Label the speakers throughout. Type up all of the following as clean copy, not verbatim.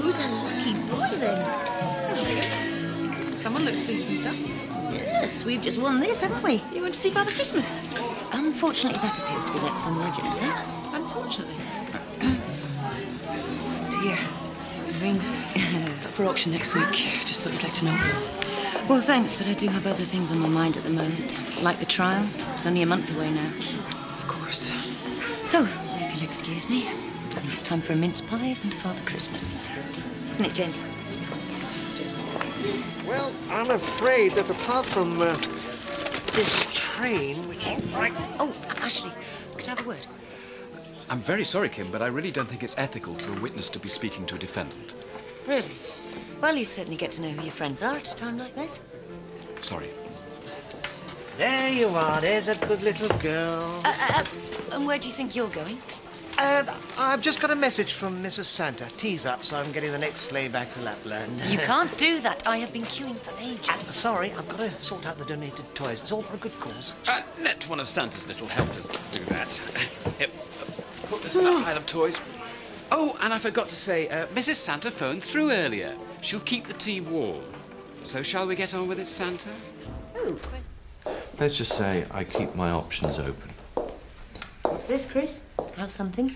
Speaker 1: who's a lucky boy, then?
Speaker 2: Someone looks pleased with himself.
Speaker 1: Yes, we've just won this, haven't we?
Speaker 2: You went to see Father Christmas?
Speaker 1: Unfortunately, that appears to be next on the agenda.
Speaker 2: Unfortunately. Dear, I see what you mean. It's up for auction next week. Just thought you'd like to know.
Speaker 1: Well, thanks, but I do have other things on my mind at the moment. Like the trial. It's only a month away now.
Speaker 2: Of course.
Speaker 1: So, if you'll excuse me, I think it's time for a mince pie and Father Christmas. Isn't it, James?
Speaker 3: Well, I'm afraid that apart from this train, which...
Speaker 1: Oh, Ashley, could I have a word?
Speaker 4: I'm very sorry, Kim, but I really don't think it's ethical for a witness to be speaking to a defendant.
Speaker 1: Really? Well, you certainly get to know who your friends are at a time like this.
Speaker 4: Sorry.
Speaker 3: There you are. There's a good little girl.
Speaker 1: And where do you think you're going?
Speaker 3: I've just got a message from Mrs. Santa. Tea's up, so I'm getting the next sleigh back to Lapland.
Speaker 1: You can't do that. I have been queuing for ages.
Speaker 3: Sorry, I've got to sort out the donated toys. It's all for a good cause.
Speaker 4: Let one of Santa's little helpers do that. Here, put this in that pile of toys. Oh, and I forgot to say, Mrs. Santa phoned through earlier. She'll keep the tea warm. So shall we get on with it, Santa?
Speaker 1: Oh,
Speaker 5: Let's just say I keep my options open.
Speaker 1: what's this, Chris? House hunting?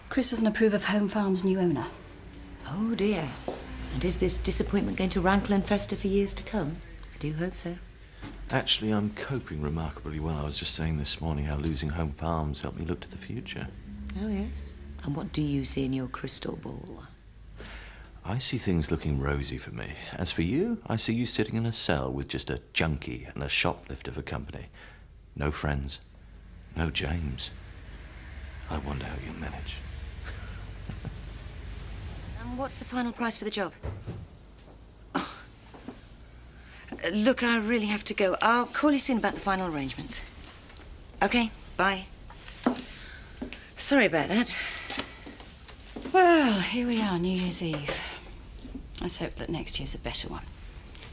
Speaker 6: Chris doesn't approve of Home Farm's new owner.
Speaker 1: Oh, dear. And is this disappointment going to rankle and fester for years to come? I do hope so.
Speaker 5: Actually, I'm coping remarkably well. I was just saying this morning how losing Home Farms helped me look to the future.
Speaker 1: Oh, yes. And what do you see in your crystal ball?
Speaker 5: I see things looking rosy for me. As for you, I see you sitting in a cell with just a junkie and a shoplifter for company. No friends, no James. I wonder how you'll manage.
Speaker 1: And what's the final price for the job? Oh. Look, I really have to go. I'll call you soon about the final arrangements. Okay, bye. Sorry about that.
Speaker 6: Well, here we are, New Year's Eve. Let's hope that next year's a better one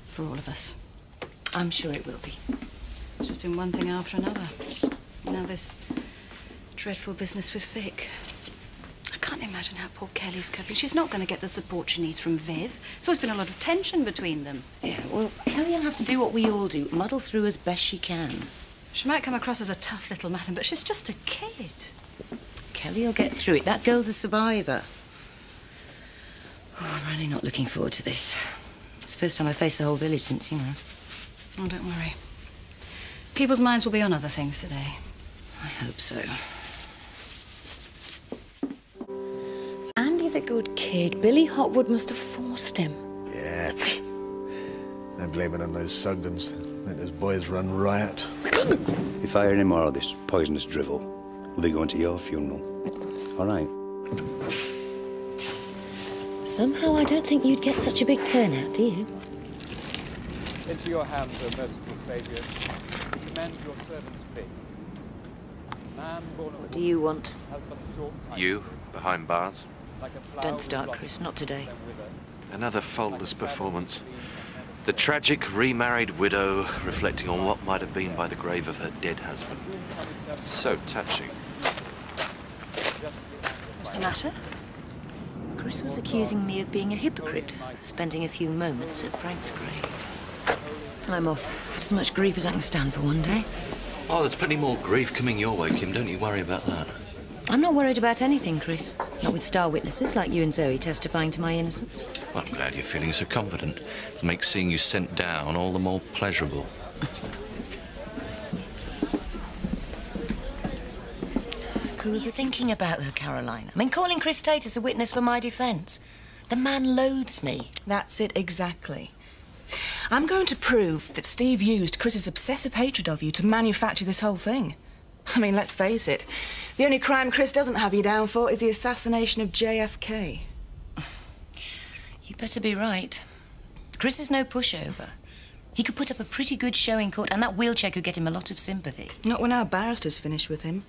Speaker 6: for all of us.
Speaker 1: I'm sure it will be.
Speaker 6: It's just been one thing after another. Now this dreadful business with Vic. I can't imagine how poor Kelly's coping. She's not going to get the support she needs from Viv. There's always been a lot of tension between them.
Speaker 1: Yeah, well, Kelly will have to do what we all do, muddle through as best she can.
Speaker 6: She might come across as a tough little madam, but she's just a kid.
Speaker 1: Kelly will get through it. That girl's a survivor. Oh, I'm really not looking forward to this. It's the first time I faced the whole village since, you know.
Speaker 6: Oh, don't worry. People's minds will be on other things today.
Speaker 1: I hope so.
Speaker 7: Andy's a good kid. Billy Hotwood must have forced him.
Speaker 8: Yeah. I'm blaming on those Sugdens. Let those boys run riot.
Speaker 9: If I hear any more of this poisonous drivel, we'll be going to your funeral. All right?
Speaker 7: Somehow I don't think you'd get such a big turnout, do you?
Speaker 10: Into your hands, O merciful Saviour, commend your servant's faith. Man born of
Speaker 1: What do you want?
Speaker 10: has but a short time.
Speaker 5: You, behind bars?
Speaker 10: Like a flower
Speaker 1: Don't start,
Speaker 10: will
Speaker 1: Chris.
Speaker 10: blossom,
Speaker 1: Not today.
Speaker 10: then wither.
Speaker 5: Another faultless performance. The tragic remarried widow reflecting on what might have been by the grave of her dead husband. So touching.
Speaker 6: What's the matter?
Speaker 1: Chris was accusing me of being a hypocrite for spending a few moments at Frank's grave. I'm off. Had as much grief as I can stand for one day.
Speaker 5: Oh, there's plenty more grief coming your way, Kim. Don't you worry about that.
Speaker 1: I'm not worried about anything, Chris. Not with star witnesses like you and Zoe testifying to my innocence.
Speaker 5: Well, I'm glad you're feeling so confident. It makes seeing you sent down all the more pleasurable.
Speaker 1: Who are you thinking about, though, Caroline? I mean, calling Chris Tate as a witness for my defence. The man loathes me.
Speaker 2: That's it, exactly. I'm going to prove that Steve used Chris's obsessive hatred of you to manufacture this whole thing. I mean, let's face it. The only crime Chris doesn't have you down for is the assassination of JFK.
Speaker 1: You better be right. Chris is no pushover. He could put up a pretty good show in court, and that wheelchair could get him a lot of sympathy.
Speaker 2: Not when our barrister's finished with him.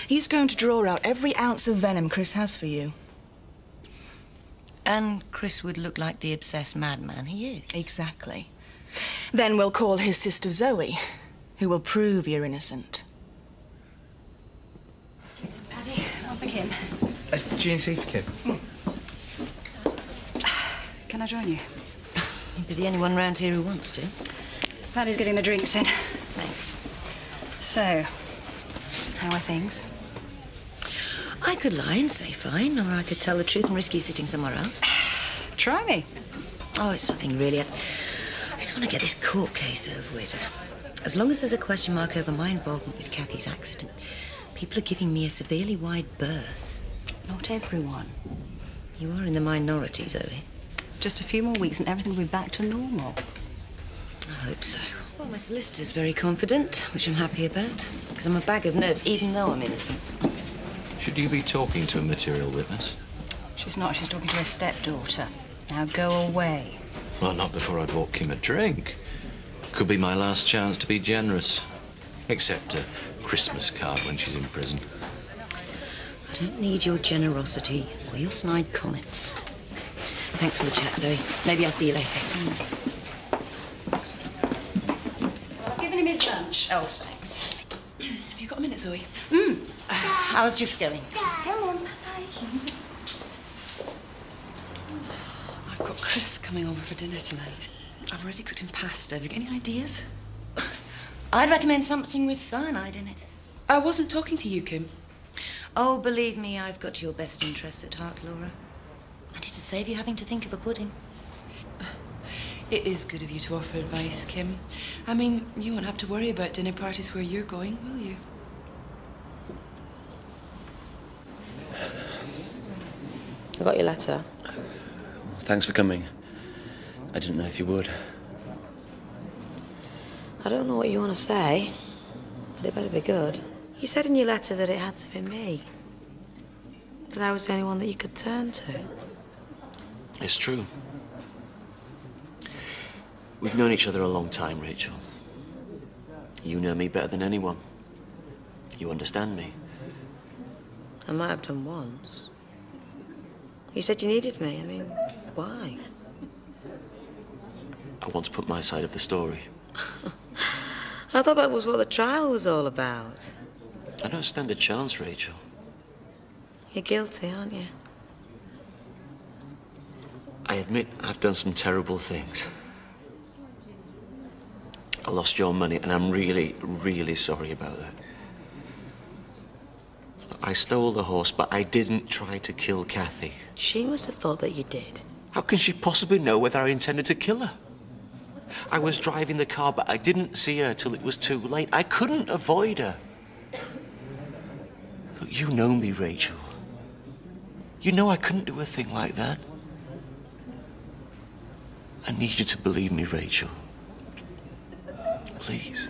Speaker 2: He's going to draw out every ounce of venom Chris has for you.
Speaker 1: And Chris would look like the obsessed madman he is.
Speaker 2: Exactly. Then we'll call his sister Zoe, who will prove you're innocent.
Speaker 6: Paddy, on for Kim.
Speaker 11: G&T for Kim.
Speaker 6: Can I join you?
Speaker 1: You'd be the only one round here who wants to.
Speaker 6: Paddy's getting the drinks in.
Speaker 1: Thanks.
Speaker 6: So, how are things?
Speaker 1: I could lie and say fine, or I could tell the truth and risk you sitting somewhere else.
Speaker 6: Try me.
Speaker 1: Oh, it's nothing really. I just want to get this court case over with. As long as there's a question mark over my involvement with Kathy's accident, people are giving me a severely wide berth.
Speaker 6: Not everyone.
Speaker 1: You are in the minority, Zoe.
Speaker 6: Just a few more weeks and everything will be back to normal.
Speaker 1: I hope so. Well, my solicitor's very confident, which I'm happy about, because I'm a bag of nerves, even though I'm innocent.
Speaker 5: Should you be talking to a material witness?
Speaker 6: She's not. She's talking to her stepdaughter. Now go away.
Speaker 5: Well, not before I bought Kim a drink. Could be my last chance to be generous. Except a Christmas card when she's in prison.
Speaker 1: I don't need your generosity or your snide comments. Thanks for the chat, Zoe. Maybe I'll see you later.
Speaker 6: I've given him his lunch.
Speaker 1: Oh, thanks.
Speaker 2: Have you got a minute, Zoe?
Speaker 1: I was just going.
Speaker 6: Come on.
Speaker 2: I've got Chris coming over for dinner tonight. I've already cooked him pasta. Have you got any ideas?
Speaker 1: I'd recommend something with cyanide in it.
Speaker 2: I wasn't talking to you, Kim.
Speaker 1: Oh, believe me, I've got your best interests at heart, Laura. And it'd save you having to think of a pudding.
Speaker 2: It is good of you to offer advice, Kim. I mean, you won't have to worry about dinner parties where you're going, will you?
Speaker 11: I got your letter.
Speaker 12: Thanks for coming. I didn't know if you would.
Speaker 11: I don't know what you want to say, but it better be good. You said in your letter that it had to be me. That I was the only one that you could turn to.
Speaker 12: It's true. We've known each other a long time, Rachel. You know me better than anyone. You understand me.
Speaker 11: I might have done once. You said you needed me. I mean, why?
Speaker 12: I want to put my side of the story.
Speaker 11: I thought that was what the trial was all about.
Speaker 12: I don't stand a chance, Rachel.
Speaker 11: You're guilty, aren't you?
Speaker 12: I admit I've done some terrible things. I lost your money, and I'm really, really sorry about that. I stole the horse, but I didn't try to kill Kathy.
Speaker 11: She must have thought that you did.
Speaker 12: How can she possibly know whether I intended to kill her? I was driving the car, but I didn't see her till it was too late. I couldn't avoid her. But you know me, Rachel. You know I couldn't do a thing like that. I need you to believe me, Rachel. Please.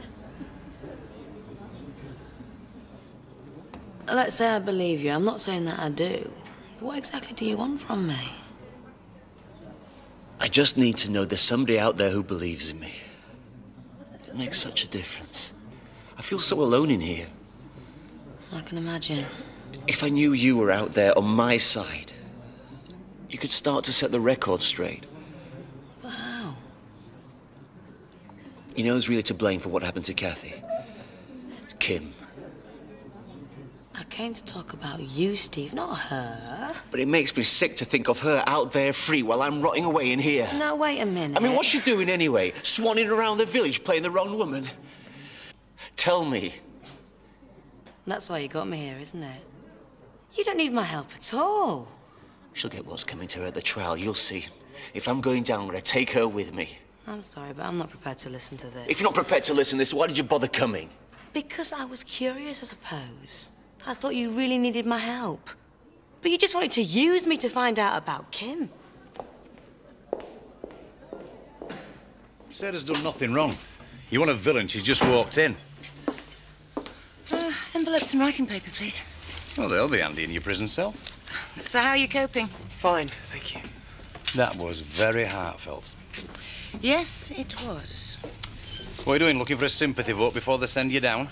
Speaker 11: Let's say I believe you. I'm not saying that I do. But what exactly do you want from me?
Speaker 12: I just need to know there's somebody out there who believes in me. It makes such a difference. I feel so alone in here.
Speaker 11: I can imagine.
Speaker 12: If I knew you were out there on my side, you could start to set the record straight.
Speaker 11: But how?
Speaker 12: You know who's really to blame for what happened to Kathy? It's Kim.
Speaker 11: I came to talk about you, Steve, not her.
Speaker 12: But it makes me sick to think of her out there free while I'm rotting away in here.
Speaker 11: Now, wait a minute.
Speaker 12: I mean, what's she doing anyway? Swanning around the village playing the wrong woman? Tell me.
Speaker 11: That's why you got me here, isn't it? You don't need my help at all.
Speaker 12: She'll get what's coming to her at the trial, you'll see. If I'm going down, I'm going to take her with me.
Speaker 11: I'm sorry, but I'm not prepared to listen to this.
Speaker 12: If you're not prepared to listen to this, why did you bother coming?
Speaker 11: Because I was curious, I suppose. I thought you really needed my help. But you just wanted to use me to find out about Kim.
Speaker 9: Sarah's done nothing wrong. You want a villain, she's just walked in.
Speaker 1: Envelopes and writing paper, please.
Speaker 9: Well, they'll be handy in your prison cell.
Speaker 1: So how are you coping?
Speaker 3: Fine, thank you.
Speaker 9: That was very heartfelt.
Speaker 1: Yes, it was.
Speaker 9: What are you doing, looking for a sympathy vote before they send you down?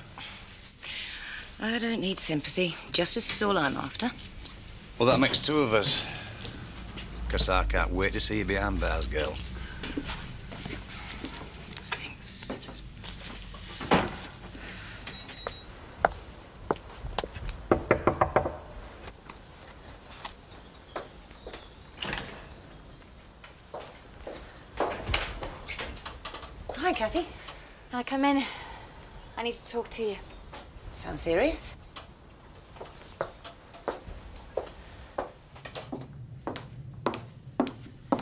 Speaker 1: I don't need sympathy. Justice is all I'm after.
Speaker 9: Well, that makes two of us. Because I can't wait to see you behind bars, girl.
Speaker 1: Thanks. Kathy.
Speaker 6: Can I come in? I need to talk to you.
Speaker 1: Sounds serious.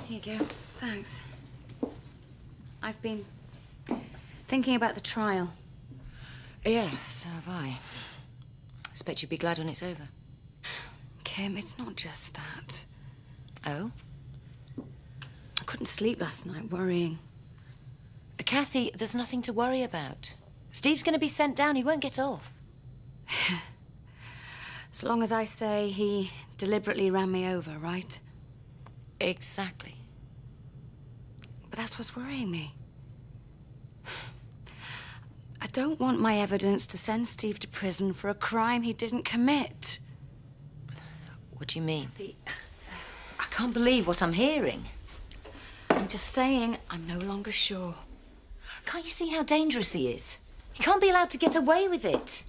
Speaker 6: Here you go. Thanks. I've been thinking about the trial.
Speaker 1: Yeah, so have I. I expect you'd be glad when it's over.
Speaker 6: Kim, it's not just that.
Speaker 1: Oh?
Speaker 6: I couldn't sleep last night, worrying.
Speaker 1: Kathy, there's nothing to worry about. Steve's going to be sent down. He won't get off.
Speaker 6: As long as I say he deliberately ran me over, right?
Speaker 1: Exactly.
Speaker 6: But that's what's worrying me. I don't want my evidence to send Steve to prison for a crime he didn't commit.
Speaker 1: What do you mean? I can't believe what I'm hearing.
Speaker 6: I'm just saying I'm no longer sure.
Speaker 1: Can't you see how dangerous he is? He can't be allowed to get away with it.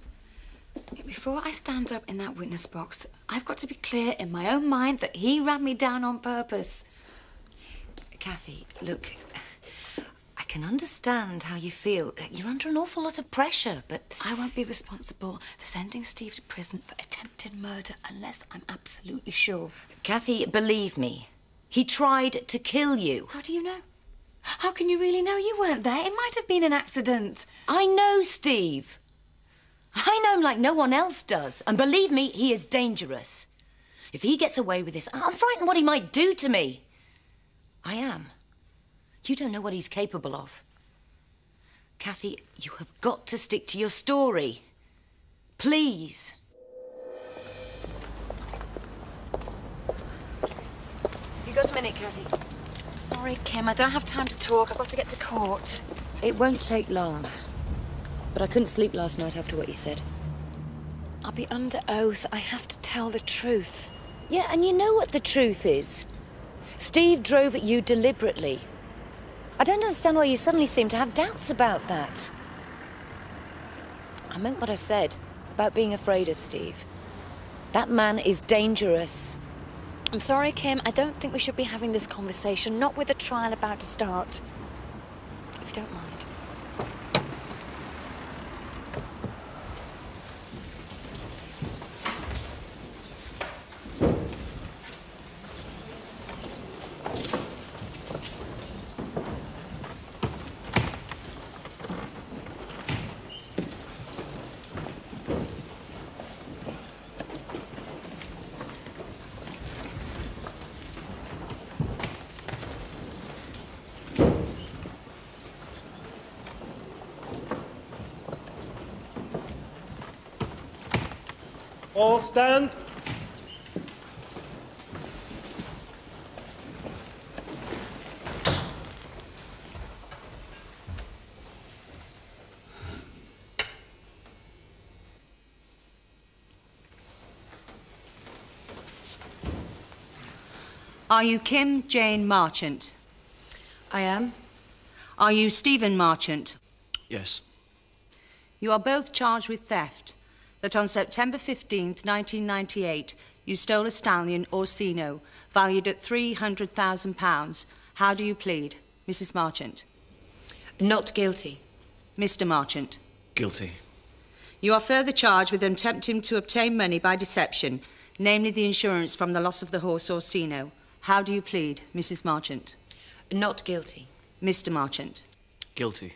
Speaker 6: Before I stand up in that witness box, I've got to be clear in my own mind that he ran me down on purpose.
Speaker 1: Kathy, look, I can understand how you feel. You're under an awful lot of pressure, but...
Speaker 6: I won't be responsible for sending Steve to prison for attempted murder unless I'm absolutely sure.
Speaker 1: Kathy, believe me, he tried to kill you.
Speaker 6: How do you know? How can you really know? You weren't there. It might have been an accident.
Speaker 1: I know Steve. I know him like no one else does. And believe me, he is dangerous. If he gets away with this, I'm frightened what he might do to me. I am. You don't know what he's capable of. Kathy, you have got to stick to your story. Please. You got a minute, Kathy?
Speaker 6: Sorry, Kim, I don't have time to talk. I've got to get to court.
Speaker 1: It won't take long. But I couldn't sleep last night after what you said.
Speaker 6: I'll be under oath. I have to tell the truth.
Speaker 1: Yeah, and you know what the truth is. Steve drove at you deliberately. I don't understand why you suddenly seem to have doubts about that. I meant what I said about being afraid of Steve. That man is dangerous.
Speaker 6: I'm sorry, Kim. I don't think we should be having this conversation, not with the trial about to start. If you don't mind.
Speaker 13: All stand.
Speaker 14: Are you Kim Jane Marchant?
Speaker 1: I am.
Speaker 14: Are you Stephen Marchant?
Speaker 12: Yes.
Speaker 14: You are both charged with theft. That on September 15th, 1998, you stole a stallion, Orsino, valued at £300,000. How do you plead, Mrs. Marchant?
Speaker 1: Not guilty.
Speaker 14: Mr. Marchant?
Speaker 12: Guilty.
Speaker 14: You are further charged with attempting to obtain money by deception, namely the insurance from the loss of the horse Orsino. How do you plead, Mrs. Marchant?
Speaker 1: Not guilty.
Speaker 14: Mr. Marchant?
Speaker 12: Guilty.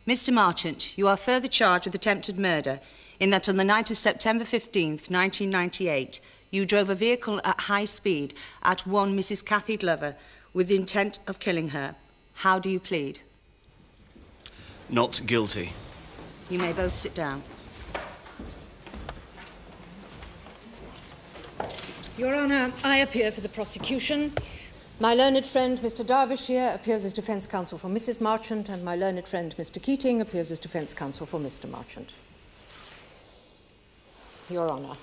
Speaker 14: Mr. Marchant, you are further charged with attempted murder in that on the night of September 15th, 1998, you drove a vehicle at high speed at one Mrs. Kathy Glover with the intent of killing her. How do you plead?
Speaker 12: Not guilty.
Speaker 14: You may both sit down.
Speaker 15: Your Honour, I appear for the prosecution. My learned friend, Mr. Derbyshire, appears as defence counsel for Mrs. Marchant, and my learned friend, Mr. Keating, appears as defence counsel for Mr. Marchant. Your Honour,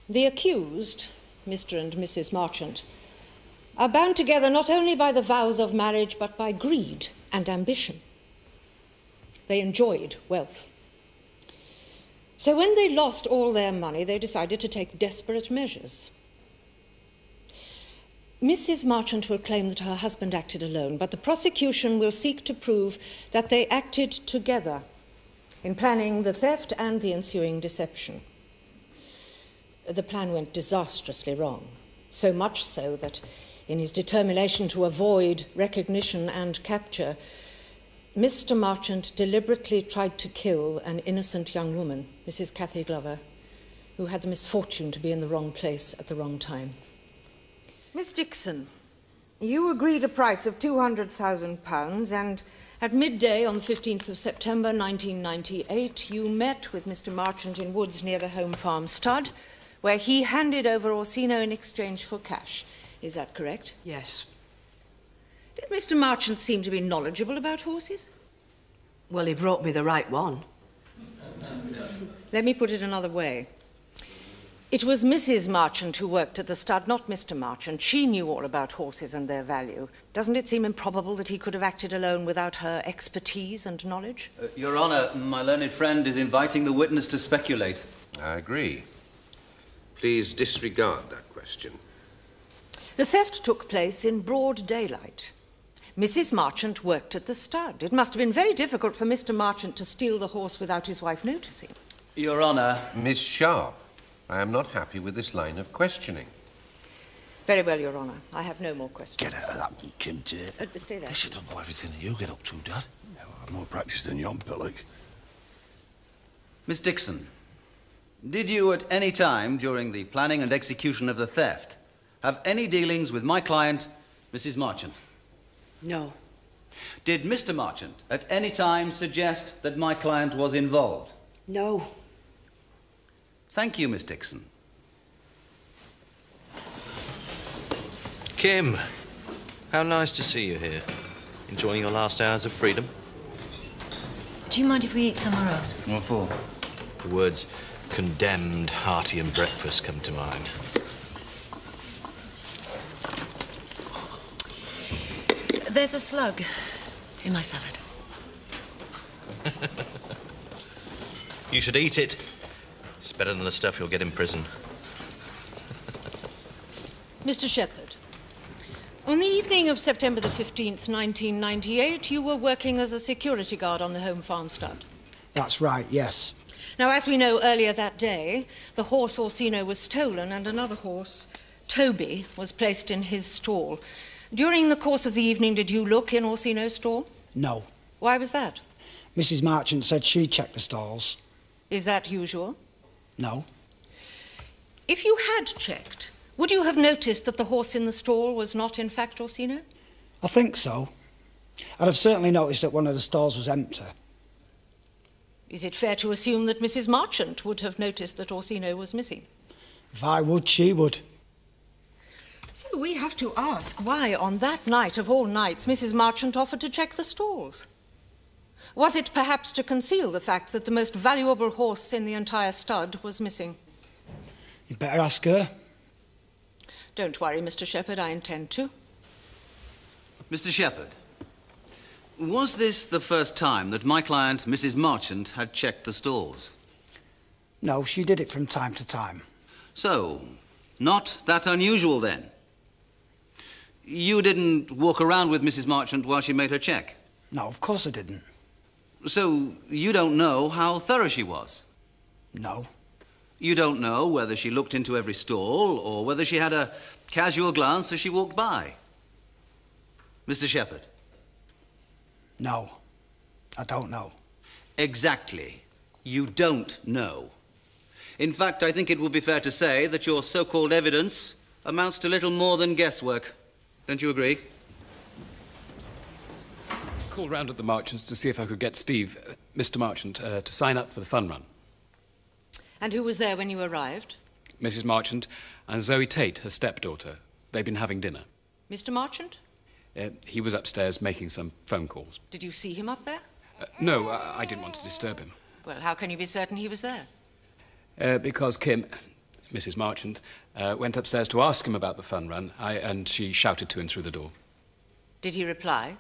Speaker 15: the accused, Mr. and Mrs. Marchant, are bound together not only by the vows of marriage, but by greed and ambition. They enjoyed wealth. So when they lost all their money, they decided to take desperate measures. Mrs. Marchant will claim that her husband acted alone, but the prosecution will seek to prove that they acted together in planning the theft and the ensuing deception. The plan went disastrously wrong, so much so that in his determination to avoid recognition and capture, Mr. Marchant deliberately tried to kill an innocent young woman, Mrs. Cathy Glover, who had the misfortune to be in the wrong place at the wrong time. Miss Dixon, you agreed a price of £200,000, and at midday on the 15th of September 1998, you met with Mr. Marchant in woods near the home farm stud, where he handed over Orsino in exchange for cash. Is that correct?
Speaker 13: Yes.
Speaker 15: Did Mr. Marchant seem to be knowledgeable about horses?
Speaker 13: Well, he brought me the right one.
Speaker 15: Let me put it another way. It was Mrs. Marchant who worked at the stud, not Mr. Marchant. She knew all about horses and their value. Doesn't it seem improbable that he could have acted alone without her expertise and knowledge?
Speaker 16: Your Honour, my learned friend is inviting the witness to speculate.
Speaker 17: I agree. Please disregard that question.
Speaker 15: The theft took place in broad daylight. Mrs. Marchant worked at the stud. It must have been very difficult for Mr. Marchant to steal the horse without his wife noticing.
Speaker 16: Your Honour...
Speaker 17: Miss Sharp, I am not happy with this line of questioning.
Speaker 15: Very well, Your Honour. I have no more questions.
Speaker 8: Get out of that one, Kim, dear.
Speaker 15: Stay there.
Speaker 8: They should know everything that you get up to, Dad. I've more practice than yon, Pillock.
Speaker 16: Miss Dixon, did you at any time during the planning and execution of the theft have any dealings with my client, Mrs. Marchant?
Speaker 13: No.
Speaker 16: Did Mr. Marchant at any time suggest that my client was involved?
Speaker 13: No.
Speaker 16: Thank you, Miss Dixon.
Speaker 5: Kim, how nice to see you here. Enjoying your last hours of freedom?
Speaker 1: Do you mind if we eat somewhere else?
Speaker 16: What for?
Speaker 5: The words condemned, hearty and breakfast come to mind.
Speaker 1: There's a slug in my salad.
Speaker 5: You should eat it. It's better than the stuff you'll get in prison.
Speaker 15: Mr. Shepherd, on the evening of September the 15th, 1998, you were working as a security guard on the home farm stud.
Speaker 18: That's right, yes.
Speaker 15: Now, as we know, earlier that day, the horse Orsino was stolen and another horse, Toby, was placed in his stall. During the course of the evening, did you look in Orsino's stall?
Speaker 18: No.
Speaker 15: Why was that?
Speaker 18: Mrs. Marchant said she checked the stalls.
Speaker 15: Is that usual?
Speaker 18: No.
Speaker 15: If you had checked, would you have noticed that the horse in the stall was not, in fact, Orsino?
Speaker 18: I think so. I'd have certainly noticed that one of the stalls was empty.
Speaker 15: Is it fair to assume that Mrs. Marchant would have noticed that Orsino was missing?
Speaker 18: If I would, she would.
Speaker 15: So we have to ask why, on that night of all nights, Mrs. Marchant offered to check the stalls. Was it perhaps to conceal the fact that the most valuable horse in the entire stud was missing?
Speaker 18: You'd better ask her.
Speaker 15: Don't worry, Mr. Shepherd, I intend to.
Speaker 16: Mr. Shepherd, was this the first time that my client, Mrs. Marchant, had checked the stalls?
Speaker 18: No, she did it from time to time.
Speaker 16: So, not that unusual then? You didn't walk around with Mrs. Marchant while she made her check?
Speaker 18: No, of course I didn't.
Speaker 16: So, you don't know how thorough she was?
Speaker 18: No.
Speaker 16: You don't know whether she looked into every stall or whether she had a casual glance as she walked by? Mr. Shepherd?
Speaker 18: No, I don't know.
Speaker 16: Exactly. You don't know. In fact, I think it would be fair to say that your so-called evidence amounts to little more than guesswork. Don't you agree?
Speaker 4: Called round at the Marchants to see if I could get Steve, Mr. Marchant, to sign up for the fun run.
Speaker 15: And who was there when you arrived?
Speaker 4: Mrs. Marchant and Zoe Tate, her stepdaughter. They'd been having dinner.
Speaker 15: Mr. Marchant?
Speaker 4: He was upstairs making some phone calls.
Speaker 15: Did you see him up there?
Speaker 4: No, I didn't want to disturb him.
Speaker 15: Well, how can you be certain he was there?
Speaker 4: Because Kim, Mrs. Marchant, went upstairs to ask him about the fun run, and she shouted to him through the door.
Speaker 15: Did he reply?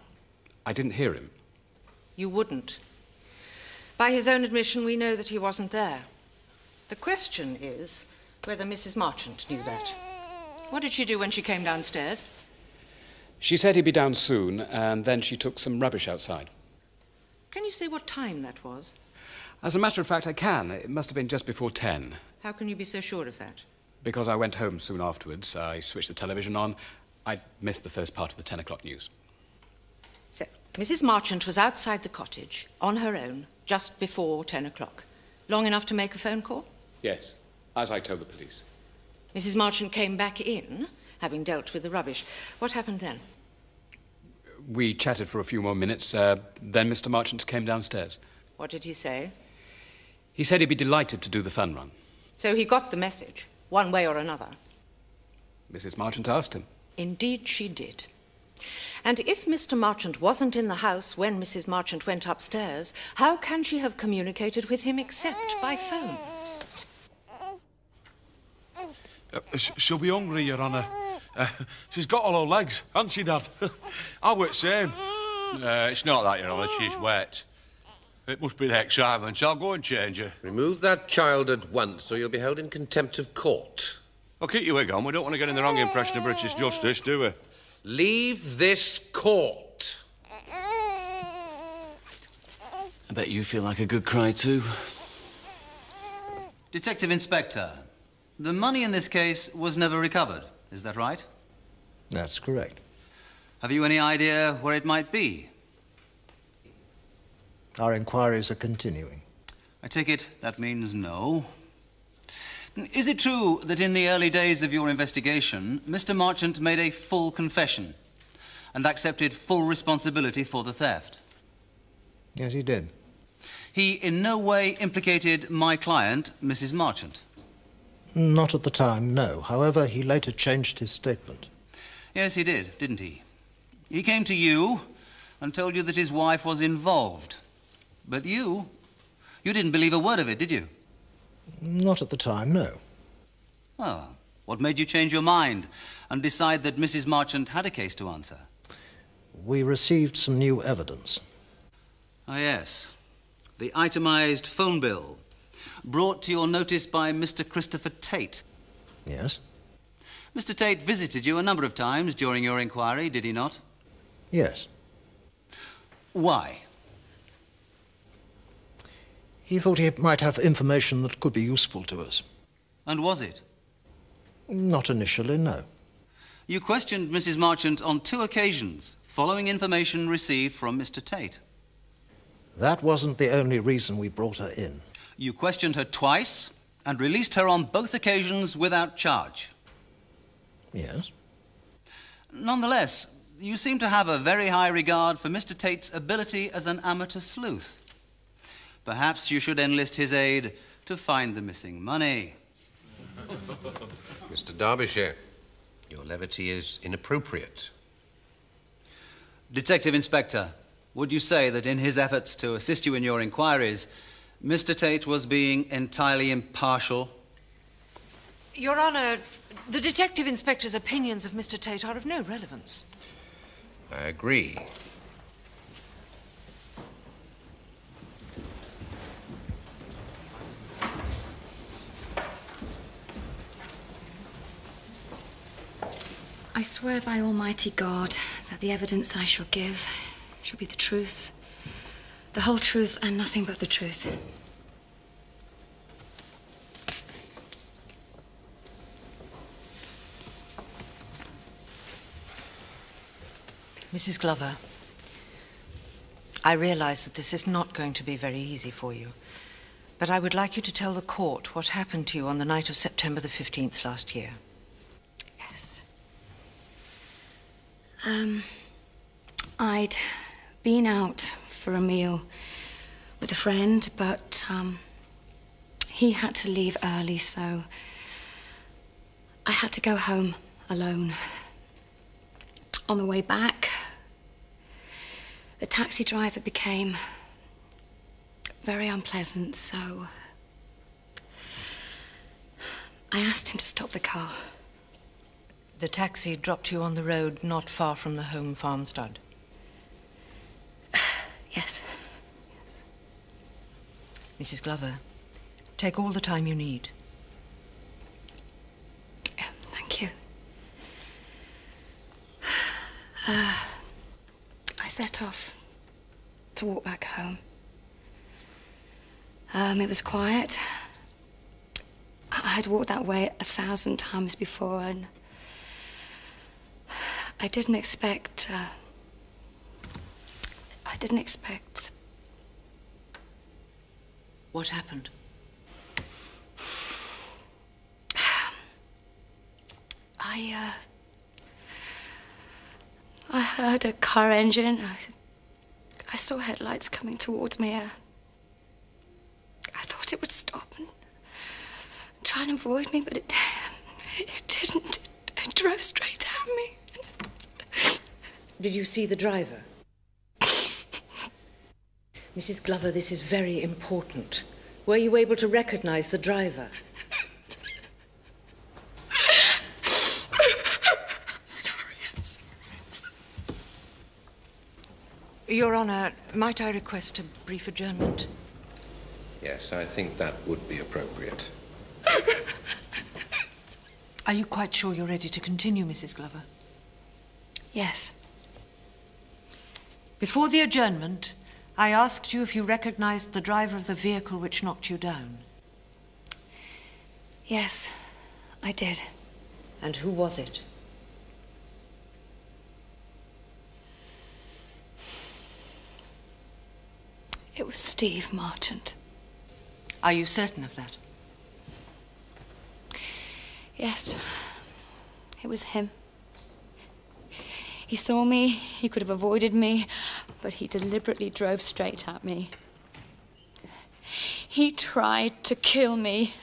Speaker 4: I didn't hear him.
Speaker 15: You wouldn't. By his own admission, we know that he wasn't there. The question is whether Mrs. Marchant knew that. What did she do when she came downstairs?
Speaker 4: She said he'd be down soon, and then she took some rubbish outside.
Speaker 15: Can you say what time that was?
Speaker 4: As a matter of fact, I can. It must have been just before 10.
Speaker 15: How can you be so sure of that?
Speaker 4: Because I went home soon afterwards. I switched the television on. I missed the first part of the 10 o'clock news.
Speaker 15: So, Mrs. Marchant was outside the cottage, on her own, just before 10 o'clock. Long enough to make a phone call?
Speaker 4: Yes, as I told the police.
Speaker 15: Mrs. Marchant came back in, having dealt with the rubbish. What happened then?
Speaker 4: We chatted for a few more minutes. Then Mr. Marchant came downstairs.
Speaker 15: What did he say?
Speaker 4: He said he'd be delighted to do the fun run.
Speaker 15: So he got the message, one way or another.
Speaker 4: Mrs. Marchant asked him.
Speaker 15: Indeed she did. And if Mr. Marchant wasn't in the house when Mrs. Marchant went upstairs, how can she have communicated with him except by phone?
Speaker 19: She'll be hungry, Your Honour. She's got all her legs, hasn't she, Dad? I were the same.
Speaker 20: It's not that, Your Honour. She's wet. It must be the excitement. I'll go and change her.
Speaker 17: Remove that child at once, or you'll be held in contempt of court.
Speaker 20: Well, keep your wig on. We don't want to get in the wrong impression of British justice, do we?
Speaker 17: Leave this court.
Speaker 4: I bet you feel like a good cry, too.
Speaker 16: Detective Inspector, the money in this case was never recovered. Is that right?
Speaker 8: That's correct.
Speaker 16: Have you any idea where it might be?
Speaker 8: Our inquiries are continuing.
Speaker 16: I take it that means no. Is it true that in the early days of your investigation, Mr. Marchant made a full confession and accepted full responsibility for the theft?
Speaker 8: Yes, he did.
Speaker 16: He in no way implicated my client, Mrs. Marchant?
Speaker 8: Not at the time, no. However, he later changed his statement.
Speaker 16: Yes, he did, didn't he? He came to you and told you that his wife was involved. But you didn't believe a word of it, did you?
Speaker 8: Not at the time, no.
Speaker 16: Well, what made you change your mind and decide that Mrs. Marchant had a case to answer?
Speaker 8: We received some new evidence.
Speaker 16: Ah, yes. The itemized phone bill brought to your notice by Mr. Christopher Tate.
Speaker 8: Yes?
Speaker 16: Mr. Tate visited you a number of times during your inquiry, did he not?
Speaker 8: Yes.
Speaker 16: Why?
Speaker 8: He thought he might have information that could be useful to us.
Speaker 16: And was it?
Speaker 8: Not initially, no.
Speaker 16: You questioned Mrs. Marchant on 2 occasions, following information received from Mr. Tate.
Speaker 8: That wasn't the only reason we brought her in.
Speaker 16: You questioned her twice and released her on both occasions without charge.
Speaker 8: Yes.
Speaker 16: Nonetheless, you seem to have a very high regard for Mr. Tate's ability as an amateur sleuth. Perhaps you should enlist his aid to find the missing money.
Speaker 17: Mr. Derbyshire, your levity is inappropriate.
Speaker 16: Detective Inspector, would you say that in his efforts to assist you in your inquiries, Mr. Tate was being entirely impartial?
Speaker 15: Your Honour, the Detective Inspector's opinions of Mr. Tate are of no relevance.
Speaker 17: I agree.
Speaker 11: I swear by Almighty God that the evidence I shall give shall be the truth, the whole truth, and nothing but the truth.
Speaker 15: Mrs. Glover, I realise that this is not going to be very easy for you, but I would like you to tell the court what happened to you on the night of September the 15th last year.
Speaker 11: Yes. I'd been out for a meal with a friend, but he had to leave early, so I had to go home alone. On the way back, the taxi driver became very unpleasant, so I asked him to stop the car.
Speaker 15: The taxi dropped you on the road not far from the home farm stud?
Speaker 11: Yes.
Speaker 15: Mrs. Glover, take all the time you need.
Speaker 11: Thank you. I set off to walk back home. It was quiet. I'd walked that way 1,000 times before, and I didn't expect.
Speaker 13: What happened?
Speaker 11: I heard a car engine. I saw headlights coming towards me. I thought it would stop and try and avoid me, but it didn't. It drove straight at me.
Speaker 13: Did you see the driver? Mrs. Glover, this is very important. Were you able to recognize the driver?
Speaker 15: Your Honour, might I request a brief adjournment?
Speaker 17: Yes, I think that would be appropriate.
Speaker 15: Are you quite sure you're ready to continue, Mrs. Glover?
Speaker 11: Yes.
Speaker 15: Before the adjournment, I asked you if you recognized the driver of the vehicle which knocked you down.
Speaker 11: Yes, I did.
Speaker 13: And who was it?
Speaker 11: It was Steve Marchant.
Speaker 15: Are you certain of that?
Speaker 11: Yes, it was him. He saw me, he could have avoided me, but he deliberately drove straight at me. He tried to kill me.